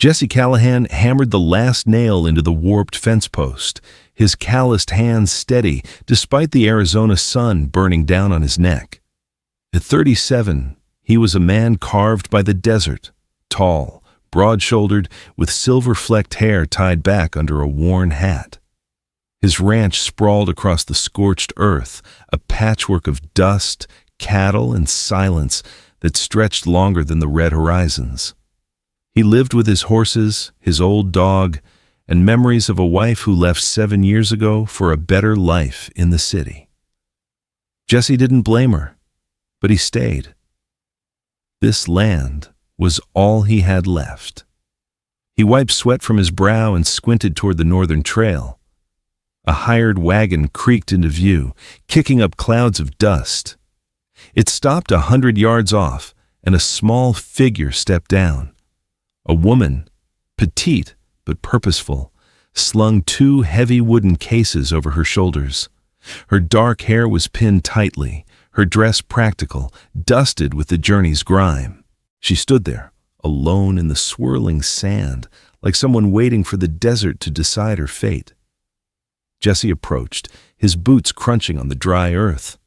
Jesse Callahan hammered the last nail into the warped fence post, his calloused hands steady despite the Arizona sun burning down on his neck. At 37, he was a man carved by the desert, tall, broad-shouldered, with silver-flecked hair tied back under a worn hat. His ranch sprawled across the scorched earth, a patchwork of dust, cattle, and silence that stretched longer than the red horizons. He lived with his horses, his old dog, and memories of a wife who left 7 years ago for a better life in the city. Jesse didn't blame her, but he stayed. This land was all he had left. He wiped sweat from his brow and squinted toward the northern trail. A hired wagon creaked into view, kicking up clouds of dust. It stopped 100 yards off, and a small figure stepped down. A woman, petite but purposeful, slung 2 heavy wooden cases over her shoulders. Her dark hair was pinned tightly, her dress practical, dusted with the journey's grime. She stood there, alone in the swirling sand, like someone waiting for the desert to decide her fate. Jesse approached, his boots crunching on the dry earth.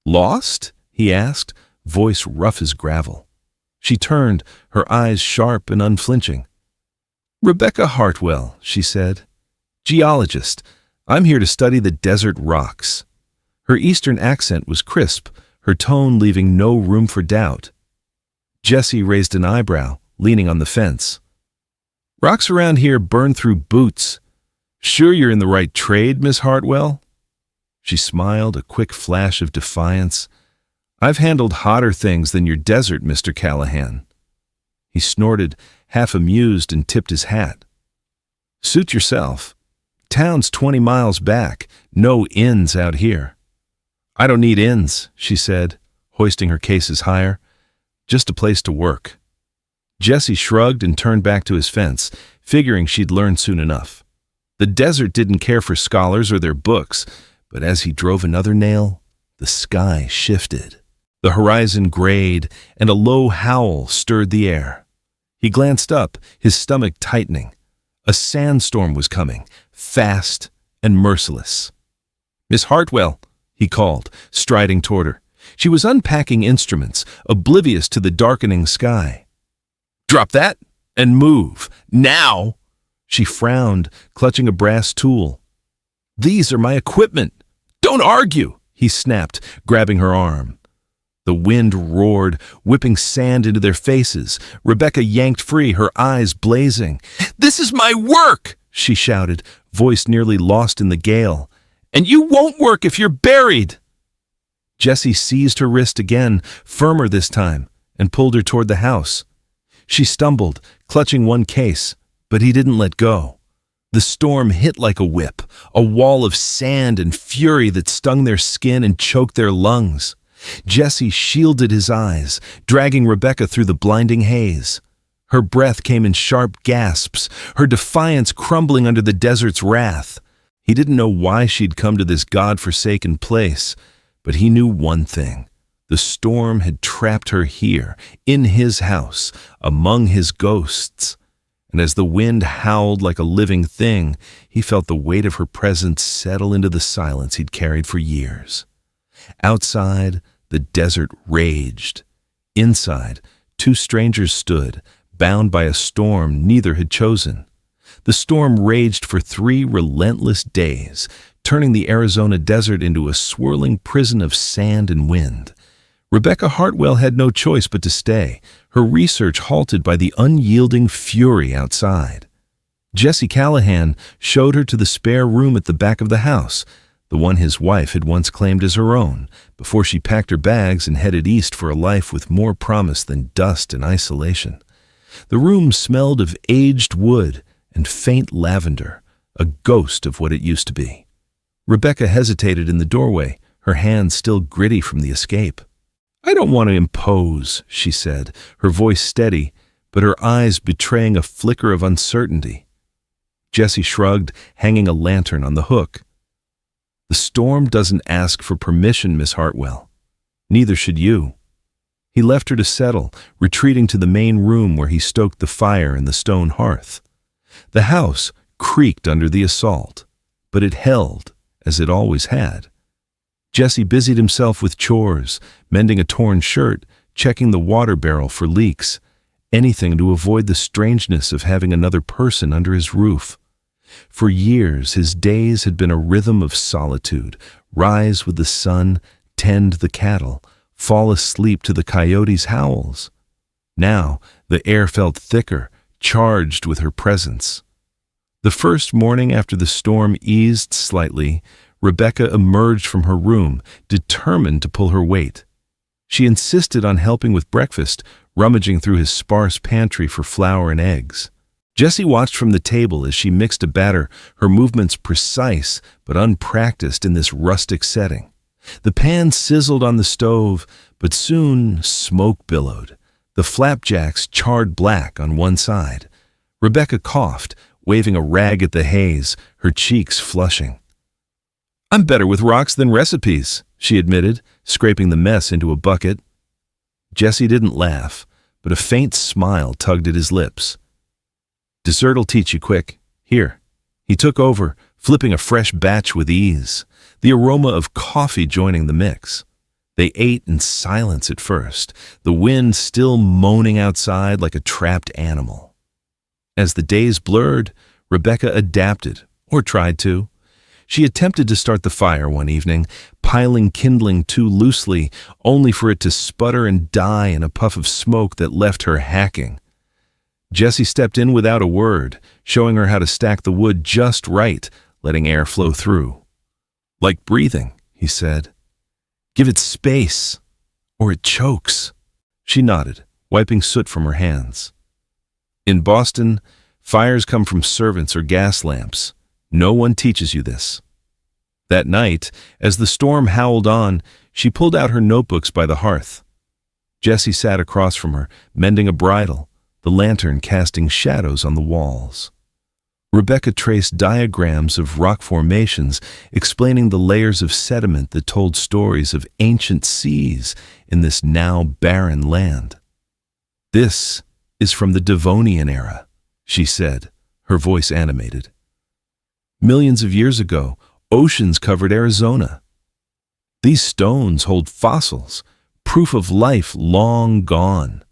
"Lost?" he asked, voice rough as gravel. She turned, her eyes sharp and unflinching. "Rebecca Hartwell," she said. "Geologist. I'm here to study the desert rocks." Her eastern accent was crisp, her tone leaving no room for doubt. Jesse raised an eyebrow, leaning on the fence. "Rocks around here burn through boots. Sure you're in the right trade, Miss Hartwell?" She smiled, a quick flash of defiance. "I've handled hotter things than your desert, Mr. Callahan." He snorted, half amused, and tipped his hat. "Suit yourself. Town's 20 miles back, no inns out here." "I don't need inns," she said, hoisting her cases higher. "Just a place to work." Jesse shrugged and turned back to his fence, figuring she'd learn soon enough. The desert didn't care for scholars or their books, but as he drove another nail, the sky shifted. The horizon grayed, and a low howl stirred the air. He glanced up, his stomach tightening. A sandstorm was coming, fast and merciless. "Miss Hartwell," he called, striding toward her. She was unpacking instruments, oblivious to the darkening sky. "Drop that and move, now!" She frowned, clutching a brass tool. "These are my equipment. Don't argue," he snapped, grabbing her arm. The wind roared, whipping sand into their faces. Rebecca yanked free, her eyes blazing. "This is my work!" she shouted, voice nearly lost in the gale. "And you won't work if you're buried!" Jesse seized her wrist again, firmer this time, and pulled her toward the house. She stumbled, clutching one case, but he didn't let go. The storm hit like a whip, a wall of sand and fury that stung their skin and choked their lungs. Jesse shielded his eyes, dragging Rebecca through the blinding haze. Her breath came in sharp gasps, her defiance crumbling under the desert's wrath. He didn't know why she'd come to this God-forsaken place, but he knew one thing. The storm had trapped her here, in his house, among his ghosts. And as the wind howled like a living thing, he felt the weight of her presence settle into the silence he'd carried for years. Outside, the desert raged. Inside, 2 strangers stood, bound by a storm neither had chosen. The storm raged for 3 relentless days, turning the Arizona desert into a swirling prison of sand and wind. Rebecca Hartwell had no choice but to stay, her research halted by the unyielding fury outside. Jesse Callahan showed her to the spare room at the back of the house, the one his wife had once claimed as her own, before she packed her bags and headed east for a life with more promise than dust and isolation. The room smelled of aged wood and faint lavender, a ghost of what it used to be. Rebecca hesitated in the doorway, her hands still gritty from the escape. "I don't want to impose," she said, her voice steady, but her eyes betraying a flicker of uncertainty. Jesse shrugged, hanging a lantern on the hook. "The storm doesn't ask for permission, Miss Hartwell. Neither should you." He He left her to settle, retreating to the main room where he stoked the fire in the stone hearth. The house creaked under the assault, but it held, as it always had. Jesse busied himself with chores, mending a torn shirt, checking the water barrel for leaks, anything to avoid the strangeness of having another person under his roof. For years, his days had been a rhythm of solitude: rise with the sun, tend the cattle, fall asleep to the coyotes' howls. Now, the air felt thicker, charged with her presence. The first morning after the storm eased slightly, Rebecca emerged from her room, determined to pull her weight. She insisted on helping with breakfast, rummaging through his sparse pantry for flour and eggs. Jesse watched from the table as she mixed a batter, her movements precise but unpracticed in this rustic setting. The pan sizzled on the stove, but soon smoke billowed. The flapjacks charred black on one side. Rebecca coughed, waving a rag at the haze, her cheeks flushing. "I'm better with rocks than recipes," she admitted, scraping the mess into a bucket. Jesse didn't laugh, but a faint smile tugged at his lips. "Dessert'll teach you quick. Here." He took over, flipping a fresh batch with ease, the aroma of coffee joining the mix. They ate in silence at first, the wind still moaning outside like a trapped animal. As the days blurred, Rebecca adapted, or tried to. She attempted to start the fire one evening, piling kindling too loosely, only for it to sputter and die in a puff of smoke that left her hacking. Jesse stepped in without a word, showing her how to stack the wood just right, letting air flow through. "Like breathing," he said. "Give it space, or it chokes." She nodded, wiping soot from her hands. "In Boston, fires come from servants or gas lamps. No one teaches you this." That night, as the storm howled on, she pulled out her notebooks by the hearth. Jesse sat across from her, mending a bridle, the lantern casting shadows on the walls. Rebecca traced diagrams of rock formations, explaining the layers of sediment that told stories of ancient seas in this now barren land. "This is from the Devonian era," she said, her voice animated. "Millions of years ago, oceans covered Arizona. These stones hold fossils, proof of life long gone."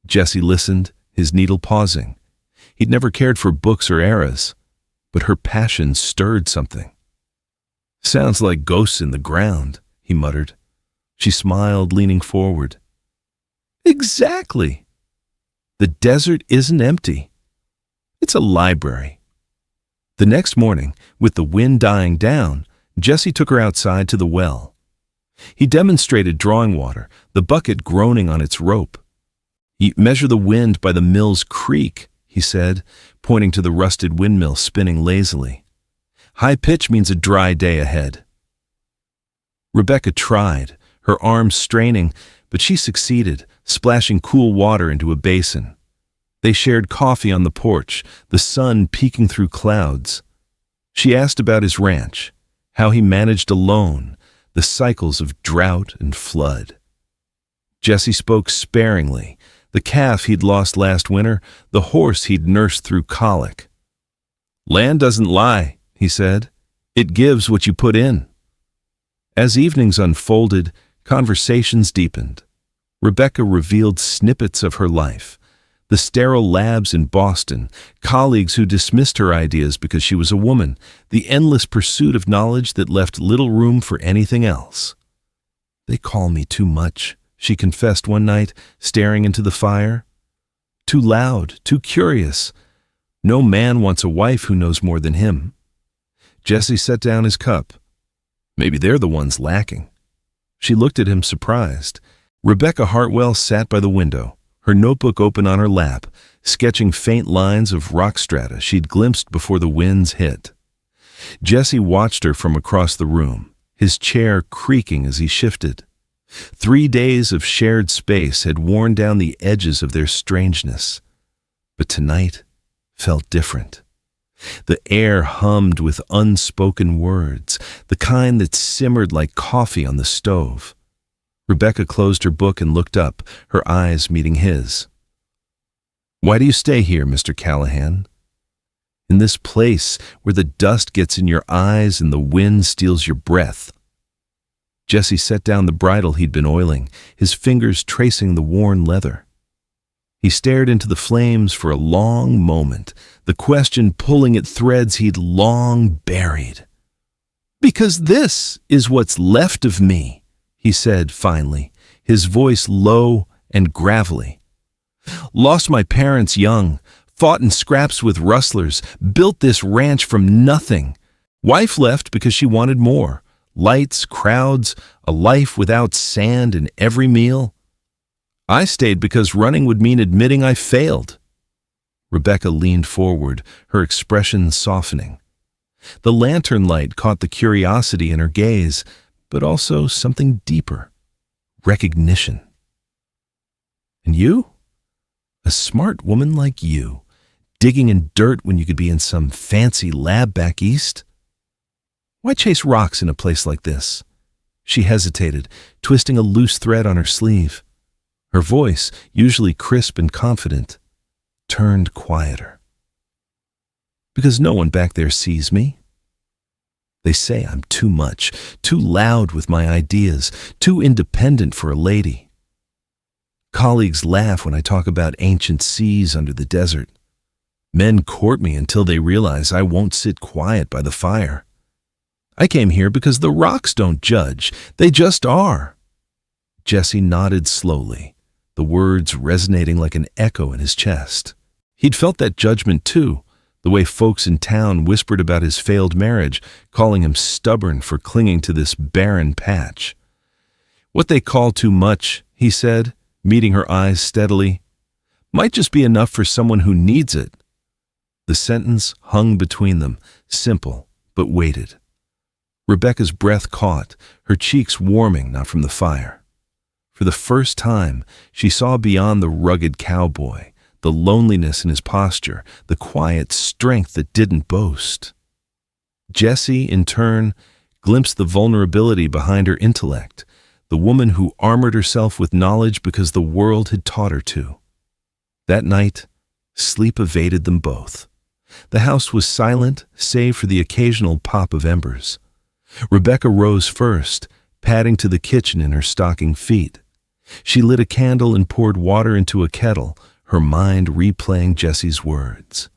Jesse listened, his needle pausing. He'd never cared for books or eras, but her passion stirred something. "Sounds like ghosts in the ground," he muttered. She smiled, leaning forward. "Exactly. The desert isn't empty. It's a library." The next morning, with the wind dying down, Jesse took her outside to the well. He demonstrated drawing water, the bucket groaning on its rope. "You measure the wind by the mill's creak," he said, pointing to the rusted windmill spinning lazily. "High pitch means a dry day ahead." Rebecca tried, her arms straining, but she succeeded, splashing cool water into a basin. They shared coffee on the porch, the sun peeking through clouds. She asked about his ranch, how he managed alone, the cycles of drought and flood. Jesse spoke sparingly, the calf he'd lost last winter, the horse he'd nursed through colic. "Land doesn't lie," he said. "It gives what you put in." As evenings unfolded, conversations deepened. Rebecca revealed snippets of her life. The sterile labs in Boston, colleagues who dismissed her ideas because she was a woman, the endless pursuit of knowledge that left little room for anything else. "They call me too much," she confessed one night, staring into the fire. "Too loud, too curious. No man wants a wife who knows more than him." Jesse set down his cup. "Maybe they're the ones lacking." She looked at him surprised. Rebecca Hartwell sat by the window, her notebook open on her lap, sketching faint lines of rock strata she'd glimpsed before the winds hit. Jesse watched her from across the room, his chair creaking as he shifted. 3 days of shared space had worn down the edges of their strangeness, but tonight felt different. The air hummed with unspoken words, the kind that simmered like coffee on the stove. Rebecca closed her book and looked up, her eyes meeting his. "Why do you stay here, Mr. Callahan? In this place where the dust gets in your eyes and the wind steals your breath." Jesse set down the bridle he'd been oiling, his fingers tracing the worn leather. He stared into the flames for a long moment, the question pulling at threads he'd long buried. "Because this is what's left of me," he said finally, his voice low and gravelly. "Lost my parents young, fought in scraps with rustlers, built this ranch from nothing. Wife left because she wanted more. Lights, crowds, a life without sand in every meal. I stayed because running would mean admitting I failed." Rebecca leaned forward, her expression softening. The lantern light caught the curiosity in her gaze, but also something deeper, recognition. "And you? A smart woman like you, digging in dirt when you could be in some fancy lab back east? Why chase rocks in a place like this?" She hesitated, twisting a loose thread on her sleeve. Her voice, usually crisp and confident, turned quieter. "Because no one back there sees me. They say I'm too much, too loud with my ideas, too independent for a lady. Colleagues laugh when I talk about ancient seas under the desert. Men court me until they realize I won't sit quiet by the fire. I came here because the rocks don't judge, they just are." Jesse nodded slowly, the words resonating like an echo in his chest. He'd felt that judgment too, the way folks in town whispered about his failed marriage, calling him stubborn for clinging to this barren patch. "What they call too much," he said, meeting her eyes steadily, "might just be enough for someone who needs it." The sentence hung between them, simple but weighted. Rebecca's breath caught, her cheeks warming not from the fire. For the first time, she saw beyond the rugged cowboy, the loneliness in his posture, the quiet strength that didn't boast. Jesse, in turn, glimpsed the vulnerability behind her intellect, the woman who armored herself with knowledge because the world had taught her to. That night, sleep evaded them both. The house was silent, save for the occasional pop of embers. Rebecca rose first, padding to the kitchen in her stocking feet. She lit a candle and poured water into a kettle, her mind replaying Jesse's words.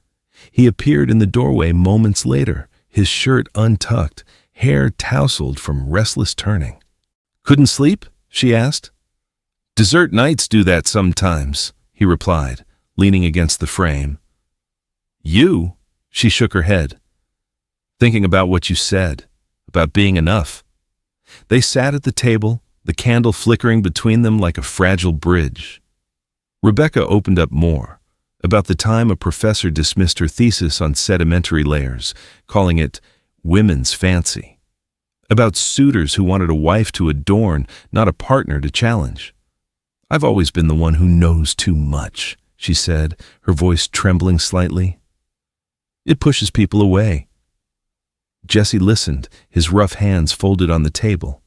He appeared in the doorway moments later, his shirt untucked, hair tousled from restless turning. "Couldn't sleep?" she asked. "Dessert nights do that sometimes," he replied, leaning against the frame. "You?" She shook her head. "Thinking about what you said, about being enough." They sat at the table, the candle flickering between them like a fragile bridge. Rebecca opened up more, about the time a professor dismissed her thesis on sedimentary layers, calling it women's fancy. About suitors who wanted a wife to adorn, not a partner to challenge. "I've always been the one who knows too much," she said, her voice trembling slightly. "It pushes people away." Jesse listened, his rough hands folded on the table.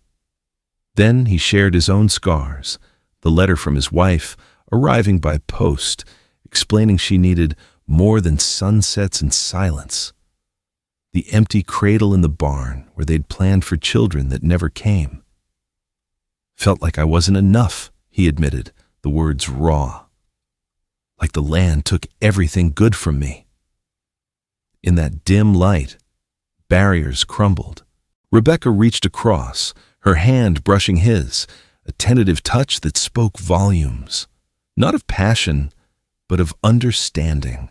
Then he shared his own scars, the letter from his wife, arriving by post, explaining she needed more than sunsets and silence. The empty cradle in the barn where they'd planned for children that never came. "Felt like I wasn't enough," he admitted, the words raw. "Like the land took everything good from me." In that dim light, barriers crumbled. Rebecca reached across, her hand brushing his, a tentative touch that spoke volumes, not of passion, but of understanding.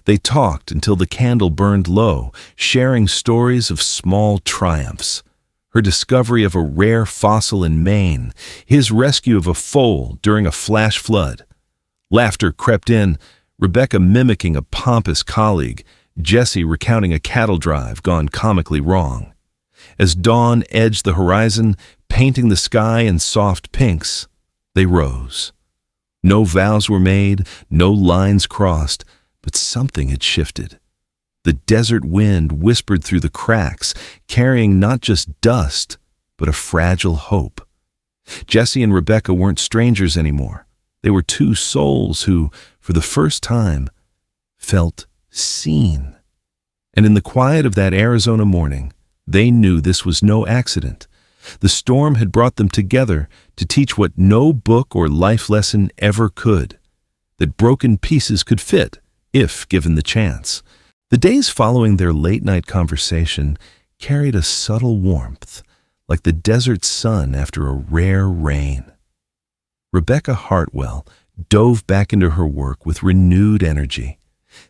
They talked until the candle burned low, sharing stories of small triumphs. Her discovery of a rare fossil in Maine, his rescue of a foal during a flash flood. Laughter crept in, Rebecca mimicking a pompous colleague, Jesse recounting a cattle drive gone comically wrong. As dawn edged the horizon, painting the sky in soft pinks, they rose. No vows were made, no lines crossed, but something had shifted. The desert wind whispered through the cracks, carrying not just dust, but a fragile hope. Jesse and Rebecca weren't strangers anymore. They were two souls who, for the first time, felt seen. And in the quiet of that Arizona morning, they knew this was no accident. The storm had brought them together to teach what no book or life lesson ever could, that broken pieces could fit, if given the chance. The days following their late-night conversation carried a subtle warmth, like the desert sun after a rare rain. Rebecca Hartwell dove back into her work with renewed energy,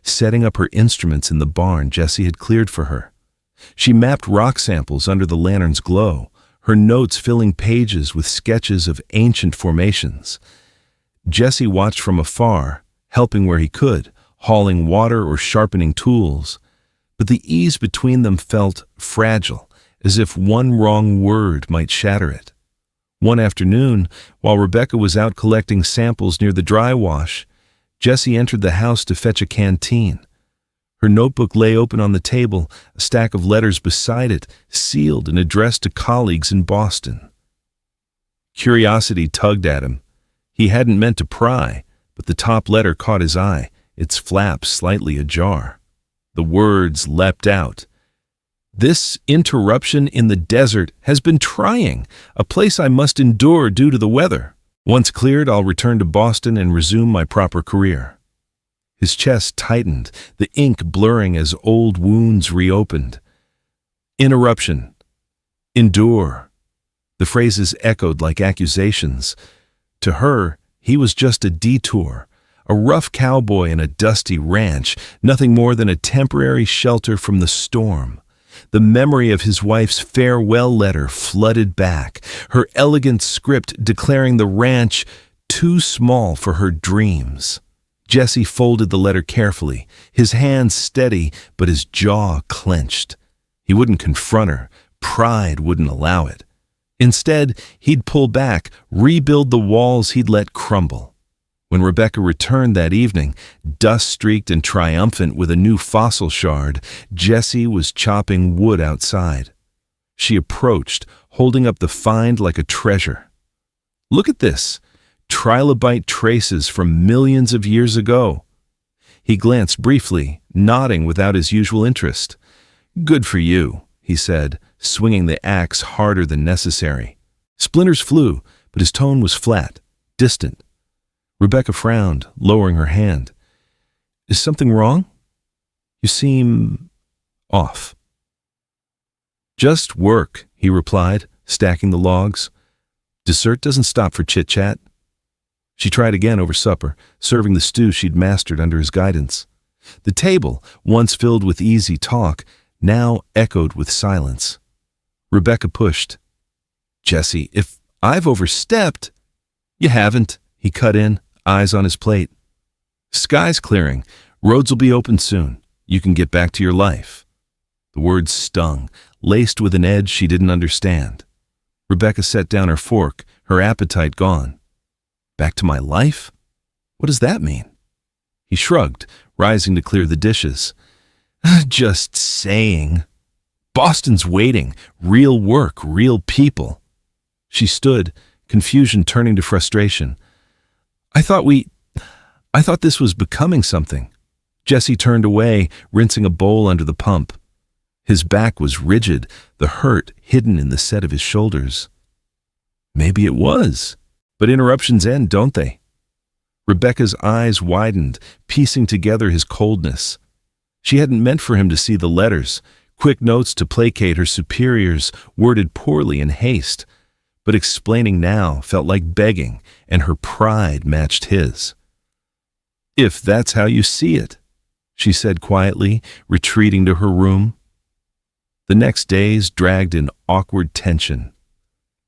setting up her instruments in the barn Jesse had cleared for her. She mapped rock samples under the lantern's glow, her notes filling pages with sketches of ancient formations. Jesse watched from afar, helping where he could, hauling water or sharpening tools, but the ease between them felt fragile, as if one wrong word might shatter it. One afternoon, while Rebecca was out collecting samples near the dry wash, Jesse entered the house to fetch a canteen. Her notebook lay open on the table, a stack of letters beside it, sealed and addressed to colleagues in Boston. Curiosity tugged at him. He hadn't meant to pry, but the top letter caught his eye, its flap slightly ajar. The words leapt out. "This interruption in the desert has been trying, a place I must endure due to the weather. Once cleared, I'll return to Boston and resume my proper career." His chest tightened, the ink blurring as old wounds reopened. Interruption. Endure. The phrases echoed like accusations. To her, he was just a detour, a rough cowboy in a dusty ranch, nothing more than a temporary shelter from the storm. The memory of his wife's farewell letter flooded back, her elegant script declaring the ranch too small for her dreams. Jesse folded the letter carefully, his hands steady, but his jaw clenched. He wouldn't confront her. Pride wouldn't allow it. Instead, he'd pull back, rebuild the walls he'd let crumble. When Rebecca returned that evening, dust-streaked and triumphant with a new fossil shard, Jesse was chopping wood outside. She approached, holding up the find like a treasure. "Look at this. Trilobite traces from millions of years ago." He glanced briefly, nodding without his usual interest. "Good for you," he said, swinging the axe harder than necessary. Splinters flew, but his tone was flat, distant. Rebecca frowned, lowering her hand. "Is something wrong? You seem off." "Just work," he replied, stacking the logs. "Dessert doesn't stop for chit-chat." She tried again over supper, serving the stew she'd mastered under his guidance. The table, once filled with easy talk, now echoed with silence. Rebecca pushed. "Jesse, if I've overstepped—" "You haven't," he cut in, eyes on his plate. "Sky's clearing. Roads will be open soon. You can get back to your life." The words stung, laced with an edge she didn't understand. Rebecca set down her fork, her appetite gone. "Back to my life? What does that mean?" He shrugged, rising to clear the dishes. "Just saying. Boston's waiting. Real work, real people." She stood, confusion turning to frustration. I thought this was becoming something." Jesse turned away, rinsing a bowl under the pump. His back was rigid, the hurt hidden in the set of his shoulders. "Maybe it was. But interruptions end, don't they?" Rebecca's eyes widened, piecing together his coldness. She hadn't meant for him to see the letters, quick notes to placate her superiors, worded poorly in haste. But explaining now felt like begging, and her pride matched his. "If that's how you see it," she said quietly, retreating to her room. The next days dragged in awkward tension.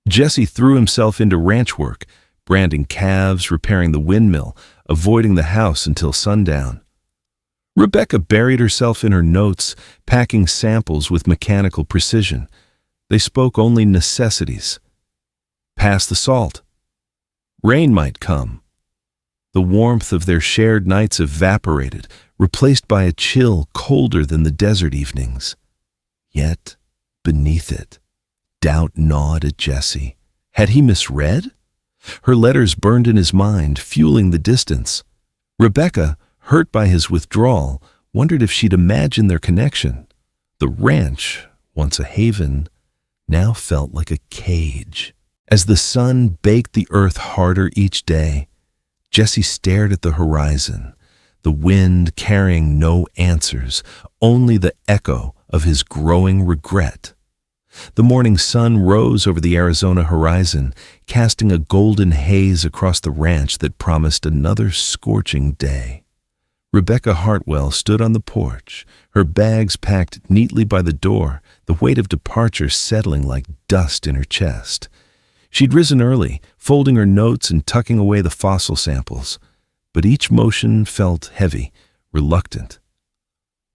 Jesse threw himself into ranch work, branding calves, repairing the windmill, avoiding the house until sundown. Rebecca buried herself in her notes, packing samples with mechanical precision. They spoke only necessities. Pass the salt. Rain might come. The warmth of their shared nights evaporated, replaced by a chill colder than the desert evenings. Yet, beneath it, doubt gnawed at Jesse, Had he misread? Her letters burned in his mind, fueling the distance. Rebecca, hurt by his withdrawal, wondered if she'd imagined their connection. The ranch, once a haven, now felt like a cage. As the sun baked the earth harder each day, Jesse stared at the horizon, the wind carrying no answers, only the echo of his growing regret. The morning sun rose over the Arizona horizon, casting a golden haze across the ranch that promised another scorching day. Rebecca Hartwell stood on the porch, her bags packed neatly by the door, the weight of departure settling like dust in her chest. She'd risen early, folding her notes and tucking away the fossil samples, but each motion felt heavy, reluctant.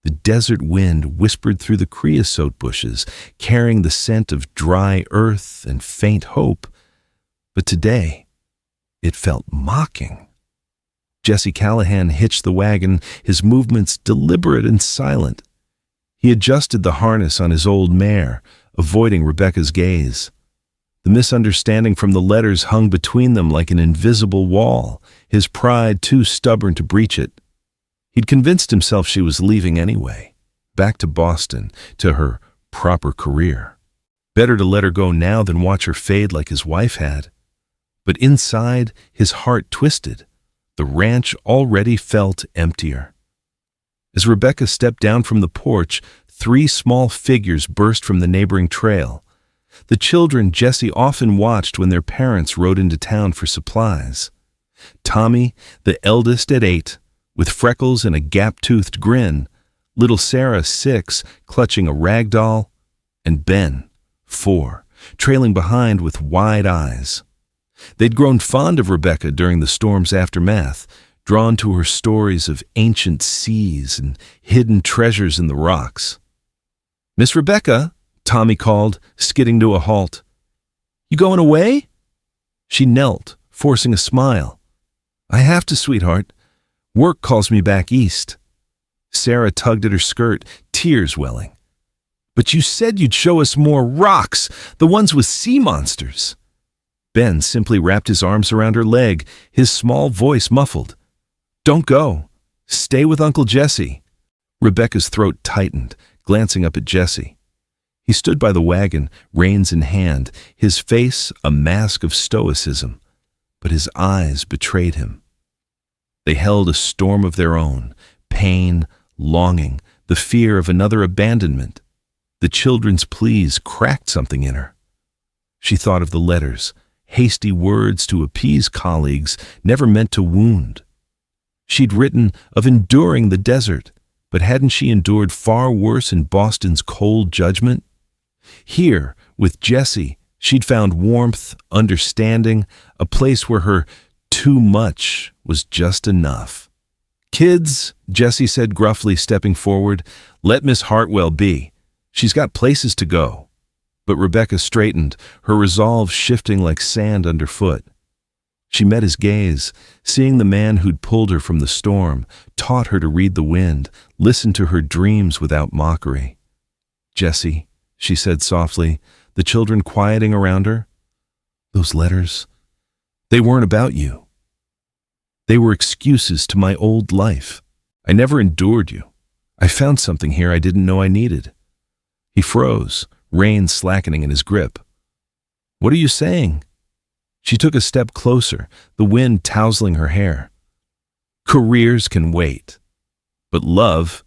The desert wind whispered through the creosote bushes, carrying the scent of dry earth and faint hope. But today, it felt mocking. Jesse Callahan hitched the wagon, his movements deliberate and silent. He adjusted the harness on his old mare, avoiding Rebecca's gaze. The misunderstanding from the letters hung between them like an invisible wall, his pride too stubborn to breach it. He'd convinced himself she was leaving anyway, back to Boston, to her proper career. Better to let her go now than watch her fade like his wife had. But inside, his heart twisted. The ranch already felt emptier. As Rebecca stepped down from the porch, 3 small figures burst from the neighboring trail. The children Jesse often watched when their parents rode into town for supplies. Tommy, the eldest at 8, with freckles and a gap-toothed grin, little Sarah, 6, clutching a rag doll, and Ben, 4, trailing behind with wide eyes. They'd grown fond of Rebecca during the storm's aftermath, drawn to her stories of ancient seas and hidden treasures in the rocks. "Miss Rebecca," Tommy called, skidding to a halt. "You going away?" She knelt, forcing a smile. "I have to, sweetheart. Work calls me back east." Sarah tugged at her skirt, tears welling. "But you said you'd show us more rocks, the ones with sea monsters." Ben simply wrapped his arms around her leg, his small voice muffled. "Don't go. Stay with Uncle Jesse." Rebecca's throat tightened, glancing up at Jesse. He stood by the wagon, reins in hand, his face a mask of stoicism, but his eyes betrayed him. They held a storm of their own, pain, longing, the fear of another abandonment. The children's pleas cracked something in her. She thought of the letters, hasty words to appease colleagues, never meant to wound. She'd written of enduring the desert, but hadn't she endured far worse in Boston's cold judgment? Here, with Jesse, she'd found warmth, understanding, a place where her too much was just enough. "Kids," Jesse said gruffly, stepping forward, "let Miss Hartwell be. She's got places to go." But Rebecca straightened, her resolve shifting like sand underfoot. She met his gaze, seeing the man who'd pulled her from the storm, taught her to read the wind, listen to her dreams without mockery. "Jesse," she said softly, the children quieting around her, "those letters, they weren't about you. They were excuses to my old life. I never endured you. I found something here I didn't know I needed." He froze, reins slackening in his grip. "What are you saying?" She took a step closer, the wind tousling her hair. "Careers can wait, but love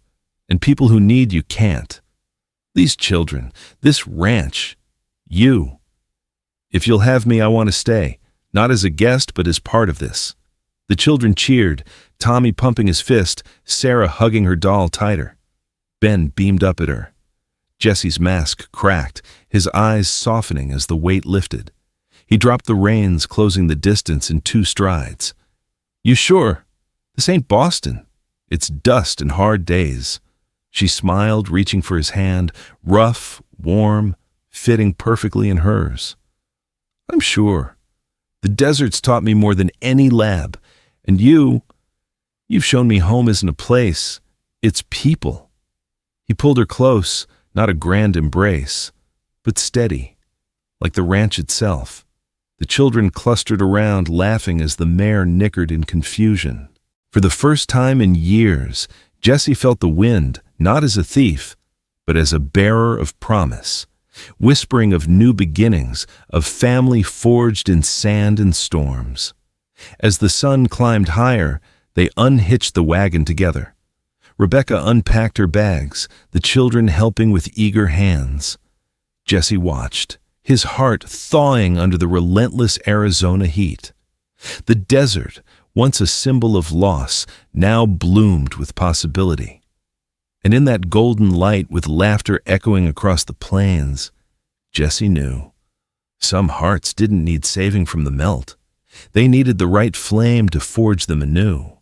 and people who need you can't. These children, this ranch, you. If you'll have me, I want to stay, not as a guest, but as part of this." The children cheered, Tommy pumping his fist, Sarah hugging her doll tighter. Ben beamed up at her. Jesse's mask cracked, his eyes softening as the weight lifted. He dropped the reins, closing the distance in 2 strides. "You sure? This ain't Boston. It's dust and hard days." She smiled, reaching for his hand, rough, warm, fitting perfectly in hers. "I'm sure. The desert's taught me more than any lab. And you've shown me home isn't a place, it's people." He pulled her close, not a grand embrace, but steady, like the ranch itself. The children clustered around, laughing as the mare nickered in confusion. For the first time in years, Jesse felt the wind not as a thief, but as a bearer of promise, whispering of new beginnings, of family forged in sand and storms. As the sun climbed higher, they unhitched the wagon together. Rebecca unpacked her bags, the children helping with eager hands. Jesse watched, his heart thawing under the relentless Arizona heat. The desert, once a symbol of loss, now bloomed with possibility. And in that golden light, with laughter echoing across the plains, Jesse knew some hearts didn't need saving from the melt. They needed the right flame to forge them anew.